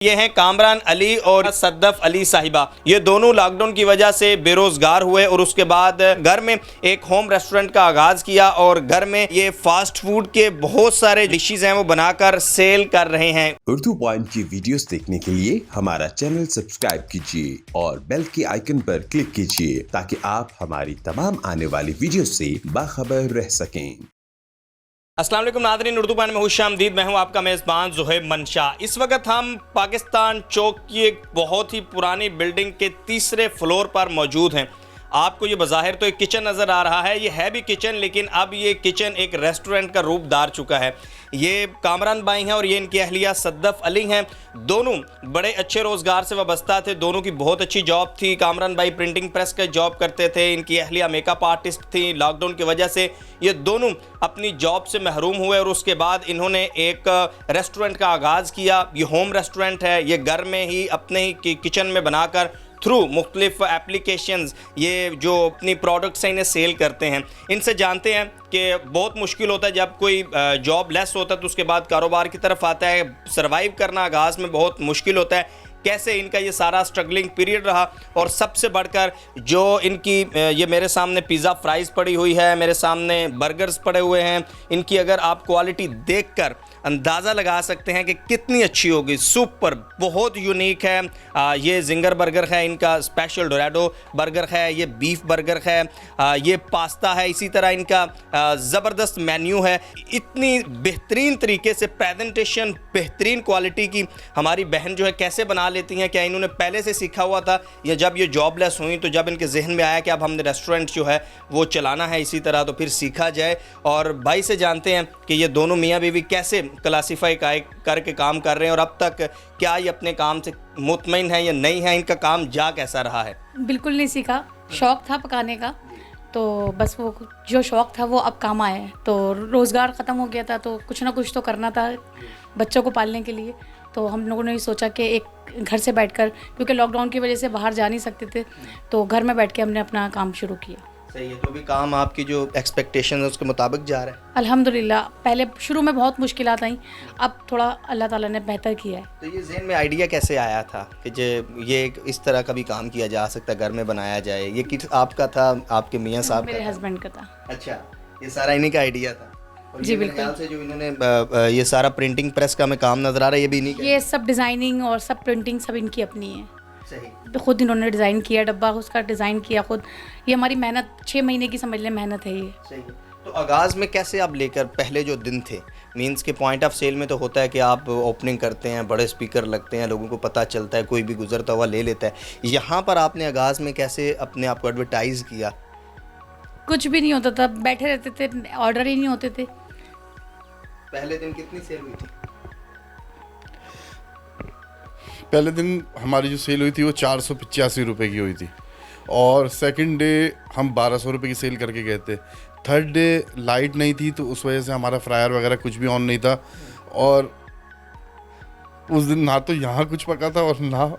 ये हैं कामरान अली और सद्दफ अली साहिबा। ये दोनों लॉकडाउन की वजह से बेरोजगार हुए और उसके बाद घर में एक होम रेस्टोरेंट का आगाज किया और घर में ये फास्ट फूड के बहुत सारे डिशेज हैं वो बनाकर सेल कर रहे हैं। उर्दू पॉइंट की वीडियोस देखने के लिए हमारा चैनल सब्सक्राइब कीजिए और बेल के आइकन पर क्लिक कीजिए ताकि आप हमारी तमाम आने वाली वीडियो से बाखबर रह सकें। अस्सलाम वालेकुम नाज़रीन, उर्दू पॉइंट में खुशामदीद। मैं हूं आपका मेज़बान ज़ुहैब मंशा। इस वक्त हम पाकिस्तान चौक की एक बहुत ही पुरानी बिल्डिंग के तीसरे फ्लोर पर मौजूद हैं। आपको ये बज़ाहिर तो एक किचन नज़र आ रहा है, ये है भी किचन, लेकिन अब ये किचन एक रेस्टोरेंट का रूप धार चुका है। ये कामरान भाई हैं और ये इनकी अहलिया सद्दफ अली हैं। दोनों बड़े अच्छे रोज़गार से वाबस्ता थे, दोनों की बहुत अच्छी जॉब थी। कामरान भाई प्रिंटिंग प्रेस का जॉब करते थे, इनकी अहलिया मेकअप आर्टिस्ट थी। लॉकडाउन की वजह से ये दोनों अपनी जॉब से महरूम हुए और उसके बाद इन्होंने एक रेस्टोरेंट का आगाज़ किया। ये होम रेस्टोरेंट है, ये घर में ही अपने ही किचन में बनाकर थ्रू मुख्तलिफ एप्लीकेशंस ये जो अपनी प्रोडक्ट्स हैं इन्हें सेल करते हैं। इनसे जानते हैं कि बहुत मुश्किल होता है जब कोई जॉब लेस होता है तो उसके बाद कारोबार की तरफ आता है। सर्वाइव करना आगाज़ में बहुत मुश्किल होता है, कैसे इनका ये सारा स्ट्रगलिंग पीरियड रहा। और सबसे बढ़कर जो इनकी ये मेरे सामने पिज़्ज़ा फ्राइज़ पड़ी हुई है, मेरे सामने बर्गर्स पड़े हुए हैं। इनकी अगर आप क्वालिटी देखकर अंदाज़ा लगा सकते हैं कि कितनी अच्छी होगी। सुपर बहुत यूनिक है। ये जिंगर बर्गर है, इनका स्पेशल डोराडो बर्गर है, ये बीफ बर्गर है, ये पास्ता है। इसी तरह इनका ज़बरदस्त मेन्यू है। इतनी बेहतरीन तरीके से प्रेजेंटेशन, बेहतरीन क्वालिटी की हमारी बहन जो है कैसे बना लेती हैं। क्या इन्होंने पहले से सीखा हुआ था या जब ये जॉबलेस हुई तो जब इनके जहन में आया कि अब हमने रेस्टोरेंट जो है वो चलाना है इसी तरह, तो फिर सीखा जाए। और भाई से जानते हैं कि ये दोनों मियाँ बीवी कैसे क्लासीफाई करके काम कर रहे हैं और अब तक क्या ये अपने काम से मुतमईन है या नहीं है, इनका काम जा कैसा रहा है। बिल्कुल नहीं सीखा, शौक़ था पकाने का, तो बस वो जो शौक़ था वो अब काम आया है। तो रोज़गार ख़त्म हो गया था तो कुछ ना कुछ तो करना था बच्चों को पालने के लिए। तो हम लोगों ने सोचा कि एक घर से बैठकर, क्योंकि लॉकडाउन की वजह से बाहर जा नहीं सकते थे, तो घर में बैठ के हमने अपना काम शुरू किया। सही है, तो भी काम आपकी जो एक्सपेक्टेशन है उसके मुताबिक जा रहा है अल्हम्दुलिल्लाह। पहले शुरू में बहुत मुश्किलात आई, अब थोड़ा अल्लाह ताला ने बेहतर किया है। तो ये ज़हन में आइडिया कैसे आया था कि ये इस तरह का भी काम किया जा सकता है, घर में बनाया जाए? ये किस आपका था, आपके मियाँ साहब मेरे का हस्बैंड का था। अच्छा, ये सारा इन्हीं का आइडिया था। और जी, ये मेरे बिल्कुल। ख्याल से जो इन्होंने ये सारा प्रिंटिंग प्रेस का हमें काम नज़र आ रहा है, ये भी इन्हीं का ये सब डिज़ाइनिंग और सब प्रिंटिंग सब इनकी अपनी है। सही। खुद इन्होंने डिज़ाइन किया, डब्बा उसका डिज़ाइन किया खुद। ये हमारी मेहनत 6 महीने की समझ लें मेहनत है ये। सही है। तो आगाज़ में कैसे आप लेकर पहले जो दिन थे, मींस के पॉइंट ऑफ सेल में तो होता है कि आप ओपनिंग करते हैं, बड़े स्पीकर लगते हैं, लोगों को पता चलता है, कोई भी गुजरता हुआ ले लेता है। यहाँ पर आपने आगाज़ में कैसे अपने आप को एडवर्टाइज़ किया? कुछ भी नहीं होता था, बैठे रहते थे, ऑर्डर ही नहीं होते थे। पहले दिन कितनी सेल हुई थी? पहले दिन हमारी जो सेल हुई थी वो 485 रुपये की हुई थी और सेकंड डे हम 1200 रुपये की सेल करके गए थे। थर्ड डे लाइट नहीं थी तो उस वजह से हमारा फ्रायर वगैरह कुछ भी ऑन नहीं था और उस दिन ना तो यहाँ कुछ पका था और ना।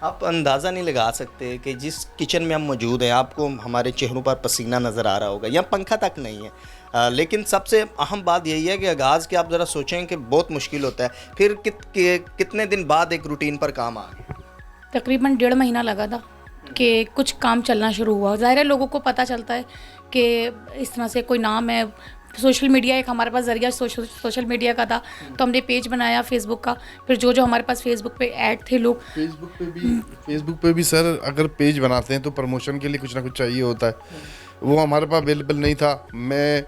आप अंदाज़ा नहीं लगा सकते कि जिस किचन में हम मौजूद हैं, आपको हमारे चेहरों पर पसीना नज़र आ रहा होगा, यहाँ पंखा तक नहीं है। लेकिन सबसे अहम बात यही है कि आगाज़ के आप ज़रा सोचें कि बहुत मुश्किल होता है। फिर कितने दिन बाद एक रूटीन पर काम आ गया? तकरीबन 1.5 महीना लगा था कि कुछ काम चलना शुरू हुआ। ज़ाहिर है लोगों को पता चलता है कि इस तरह से कोई नाम है। सोशल मीडिया एक हमारे पास ज़रिया सोशल मीडिया का था, तो हमने पेज बनाया फेसबुक का। फिर जो हमारे पास फेसबुक पे ऐड थे लोग, फेसबुक पे भी सर अगर पेज बनाते हैं तो प्रमोशन के लिए कुछ ना कुछ चाहिए होता है, वो हमारे पास अवेलेबल नहीं था। मैं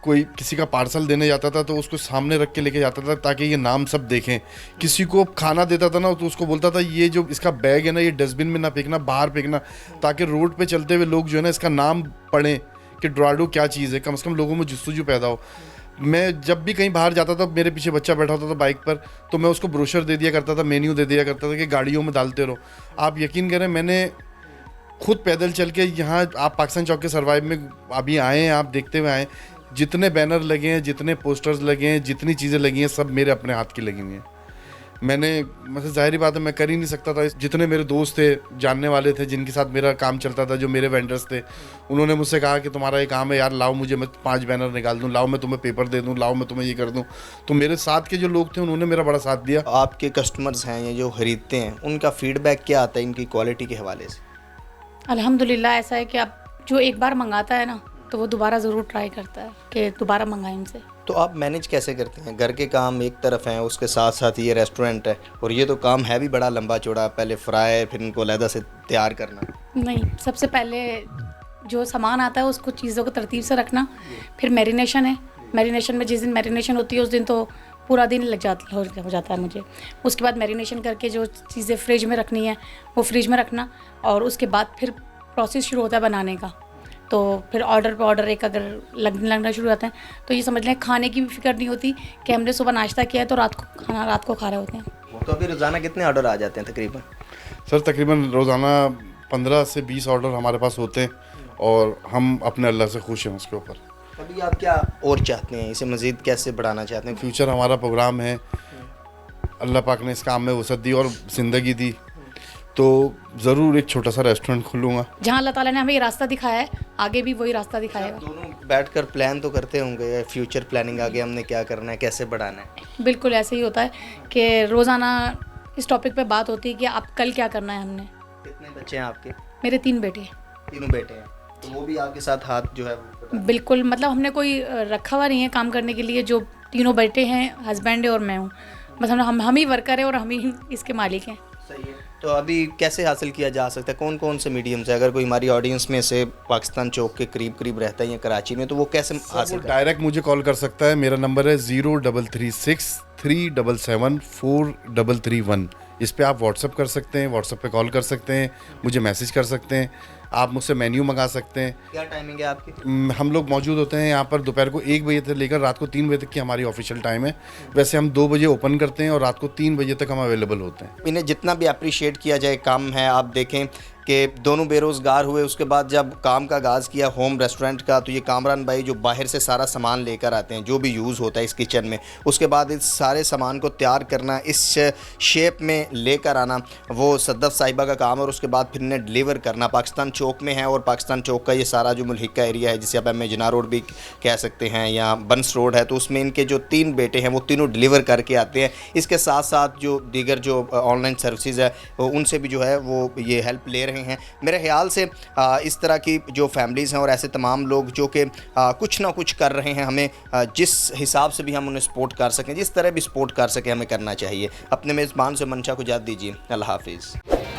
कोई किसी का पार्सल देने जाता था तो उसको सामने रख के लेके जाता था ताकि ये नाम सब देखें। किसी को खाना देता था ना तो उसको बोलता था ये जो इसका बैग है ना ये डस्टबिन में ना फेंकना, बाहर फेंकना, ताकि रोड पे चलते हुए लोग जो है ना इसका नाम पढ़ें कि डोराडो क्या चीज़ है, कम से कम लोगों में जुस्तजू पैदा हो। मैं जब भी कहीं बाहर जाता था, मेरे पीछे बच्चा बैठा होता था बाइक पर, तो मैं उसको ब्रोशर दे दिया करता था, मेन्यू दे दिया करता था कि गाड़ियों में डालते रहो। आप यकीन करें मैंने खुद पैदल चल के यहाँ आप पाकिस्तान चौक के सर्वाइव में अभी आए हैं, आप देखते हुए आए, जितने बैनर लगे हैं, जितने पोस्टर्स लगे हैं, जितनी चीज़ें लगी हैं, सब मेरे अपने हाथ की लगी हुई हैं। मैंने मतलब जाहिर बात है मैं कर ही नहीं सकता था। जितने मेरे दोस्त थे, जानने वाले थे, जिनके साथ मेरा काम चलता था, जो मेरे वेंडर्स थे, उन्होंने मुझसे कहा कि तुम्हारा ये काम है यार, लाओ मुझे, मैं 5 बैनर निकाल दूँ, लाओ मैं तुम्हें पेपर दे दूँ, लाओ मैं तुम्हें ये कर दूँ। तो मेरे साथ के जो लोग थे उन्होंने मेरा बड़ा साथ दिया। आपके कस्टमर्स हैं या जो ख़रीदते हैं, उनका फीडबैक क्या आता है इनकी क्वालिटी के हवाले से? अल्हम्दुलिल्लाह ऐसा है कि आप जो एक बार मंगाता है ना, तो वो दोबारा ज़रूर ट्राई करता है कि दोबारा मंगाएं इनसे। तो आप मैनेज कैसे करते हैं? घर के काम एक तरफ हैं, उसके साथ साथ ये रेस्टोरेंट है, और ये तो काम है भी बड़ा लंबा चौड़ा, पहले फ्राई, फिर इनको अलहदा से तैयार करना। नहीं, सबसे पहले जो सामान आता है उसको चीज़ों को तरतीब से रखना, फिर मैरिनेशन है। मैरिनेशन में जिस दिन मैरिनेशन होती है उस दिन तो पूरा दिन हो जाता है मुझे। उसके बाद मैरिनेशन करके जो चीज़ें फ्रिज में रखनी है वो फ्रिज में रखना, और उसके बाद फिर प्रोसेस शुरू होता है बनाने का। तो फिर ऑर्डर पे ऑर्डर एक अगर लगना शुरू हो जाता है तो ये समझ लें खाने की भी फिक्र नहीं होती कि हमने सुबह नाश्ता किया है तो रात को खाना रात को खा रहे होते हैं। तो अभी रोज़ाना कितने ऑर्डर आ जाते हैं तकरीबन? सर तकरीबन रोज़ाना 15 से 20 ऑर्डर हमारे पास होते हैं, और हम अपने अल्लाह से खुश हैं उसके ऊपर। अभी आप क्या और चाहते हैं, इसे मज़ीद कैसे बढ़ाना चाहते हैं? फ्यूचर हमारा प्रोग्राम है, अल्लाह पाक ने इस काम में वसअत दी और ज़िंदगी दी, तो ज़रूर एक छोटा सा रेस्टोरेंट खोलूँगा। जहाँ अल्लाह ताला ने हमें ये रास्ता दिखाया है, आगे भी वही रास्ता दिखाएगा। दोनों बैठकर प्लान तो करते होंगे, फ्यूचर प्लानिंग, आगे हमने क्या करना है, कैसे बढ़ाना है? बिल्कुल ऐसे ही होता है कि रोज़ाना इस टॉपिक पे बात होती है कि आप कल क्या करना है हमने। कितने बच्चे हैं आपके? मेरे 3 बेटे हैं। तीनों बेटे हैं, तो वो भी आपके साथ हाथ जो है वो बिल्कुल, मतलब हमने कोई रखा हुआ नहीं है काम करने के लिए। जो तीनों बेटे हैं, हस्बैंड है और मैं हूँ, बस हम ही वर्कर हैं और हम ही इसके मालिक हैं। सही है। तो अभी कैसे हासिल किया जा सकता है, कौन कौन से मीडियम से? अगर कोई हमारी ऑडियंस में से पाकिस्तान चौक के करीब रहता है या कराची में, तो वो कैसे हासिल कर? डायरेक्ट मुझे कॉल कर सकता है। मेरा नंबर है 0336 377 4331। इस पे आप व्हाट्सअप कर सकते हैं, व्हाट्सअप पे कॉल कर सकते हैं, मुझे मैसेज कर सकते हैं, आप मुझसे मेन्यू मंगा सकते हैं। क्या टाइमिंग है आपकी? हम लोग मौजूद होते हैं यहाँ पर दोपहर को 1 बजे से लेकर रात को 3 बजे तक की हमारी ऑफिशियल टाइम है। वैसे हम 2 बजे ओपन करते हैं और रात को 3 बजे तक हम अवेलेबल होते हैं। इन्हें जितना भी अप्रिशिएट किया जाए काम है। आप देखें कि दोनों बेरोज़गार हुए, उसके बाद जब काम का आगाज़ किया होम रेस्टोरेंट का, तो ये कामरान भाई जो बाहर से सारा सामान लेकर आते हैं, जो भी यूज़ होता है इस किचन में, उसके बाद इस सारे सामान को तैयार करना, इस शेप में लेकर आना, वो सद्दफ साहिबा का काम है। और उसके बाद फिर इन्हें डिलीवर करना पाकिस्तान चौक में है। और पाकिस्तान चौक का ये सारा जो मुल्क का एरिया है, जिसे आप एम जना रोड भी कह सकते हैं या बंस रोड है, तो उसमें इनके जो 3 बेटे हैं वो तीनों डिलीवर करके आते हैं। इसके साथ साथ जो दीगर जो ऑनलाइन सर्विसेज है उनसे भी जो है वो ये हेल्प ले रहे हैं। मेरे ख्याल से इस तरह की जो फैमिलीज़ हैं और ऐसे तमाम लोग जो कि कुछ ना कुछ कर रहे हैं, हमें जिस हिसाब से भी हम उन्हें सपोर्ट कर सकें, जिस तरह भी सपोर्ट कर सकें, हमें करना चाहिए। अपने मेज़बान से मंशा को इजाज़त दीजिए। अल्लाह हाफिज़।